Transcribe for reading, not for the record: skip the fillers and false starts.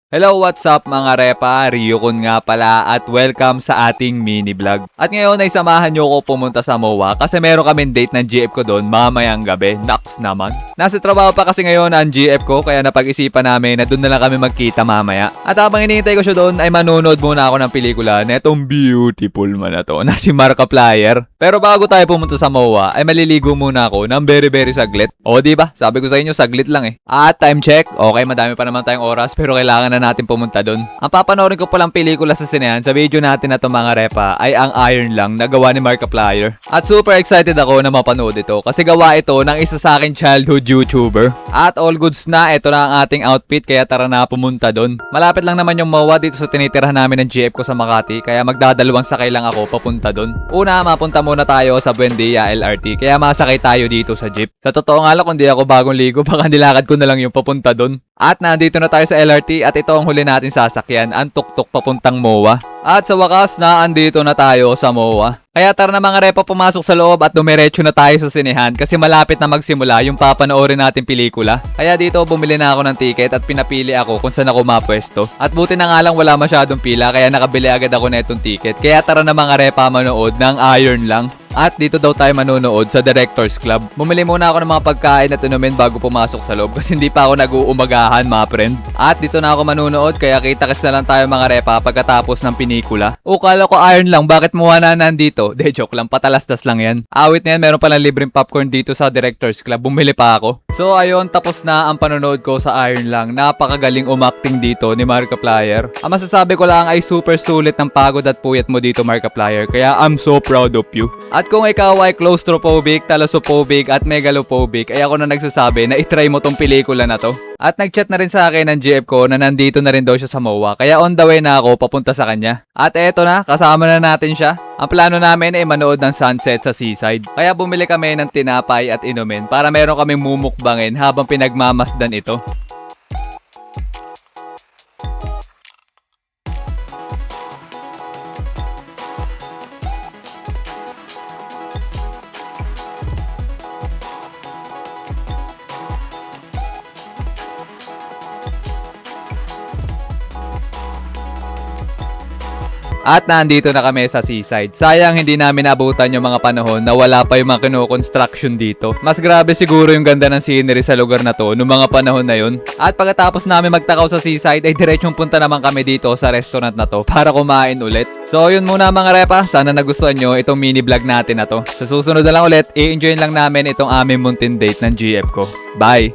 Hello, what's up mga repa? Ryukun nga pala at welcome sa ating mini vlog. At ngayon ay samahan nyo ko pumunta sa MOA kasi meron kaming date ng GF ko doon mamayang gabi. Naks naman. Nasa trabaho pa kasi ngayon ang GF ko kaya napag-isipan namin na doon na lang kami magkita mamaya. At habang hinihintay ko siya doon ay manonood muna ako ng pelikula na itong beautiful man na to na si Markiplier. Pero bago tayo pumunta sa MOA ay maliligo muna ako ng very saglit. O diba? Sabi ko sa inyo saglit lang eh. At time check. Okay, madami pa naman tayong oras pero kailangan na natin pumunta doon. Ang papanoorin ko palang pelikula sa sinehan sa video natin na to mga repa ay ang Iron Lang na gawa ni Markiplier. At super excited ako na mapanood ito kasi gawa ito ng isa sa aking childhood YouTuber. At all goods na, ito na ang ating outfit kaya tara na pumunta doon. Malapit lang naman yung MOA dito sa tinitirahan namin ng GF ko sa Makati kaya magdadalawang sakay lang ako papunta doon. Una, mapunta muna tayo sa Buendia LRT kaya masakay tayo dito sa jeep. Sa totoo nga lang kung di ako bagong ligo baka nilakad ko na lang yung papunta doon. At nandito na tayo sa LRT at ito ang huli natin sasakyan, ang tuktok papuntang MOA. At sa wakas na andito na tayo sa MOA. Kaya tara na mga repa pumasok sa loob at dumiretso na tayo sa sinehan kasi malapit na magsimula yung papanoorin natin pelikula. Kaya dito bumili na ako ng ticket at pinapili ako kung saan ako mapwesto. At buti na nga lang wala masyadong pila kaya nakabili agad ako na itong ticket. Kaya tara na mga repa manood ng Iron Lang. At dito daw tayo manonood sa Directors Club. Bumili muna ako ng mga pagkain at inumin bago pumasok sa loob kasi hindi pa ako nag-uumagahan mga friend. At dito na ako manonood kaya kita-kits na lang tayo mga repa pagkatapos ng pelikula. O kala ko Iron Lang, bakit mo na nandito? De joke lang, patalastas lang yan. Awit na yan, meron palang libreng popcorn dito sa Directors Club. Bumili pa ako. So ayun, tapos na ang panonood ko sa Iron Lang. Napakagaling umacting dito ni Markiplier. Ang masasabi ko lang ay super sulit ng pagod at puyat mo dito Markiplier. Kaya I'm so proud of you. At kung ikaw ay claustrophobic, thalassophobia at megalophobic, ay ako na nagsasabi na itry mo tong pelikula na to. At nag-chat na rin sa akin ng GF ko na nandito na rin daw siya sa MOA. Kaya on the way na ako papunta sa kanya. At eto na, kasama na natin siya. Ang plano namin ay manood ng sunset sa seaside. Kaya bumili kami ng tinapay at inumin para meron kaming mumukbangin habang pinagmamasdan ito. At nandito na kami sa seaside. Sayang hindi namin abutan yung mga panahon na wala pa yung mga kino-construction dito. Mas grabe siguro yung ganda ng scenery sa lugar na to noong mga panahon na yun. At pagkatapos namin magtakaw sa seaside ay diretsong punta naman kami dito sa restaurant na to para kumain ulit. So yun muna mga repa, sana nagustuhan nyo itong mini vlog natin na to. Sa susunod na lang ulit, i-enjoy lang namin itong aming muntin date ng GF ko. Bye!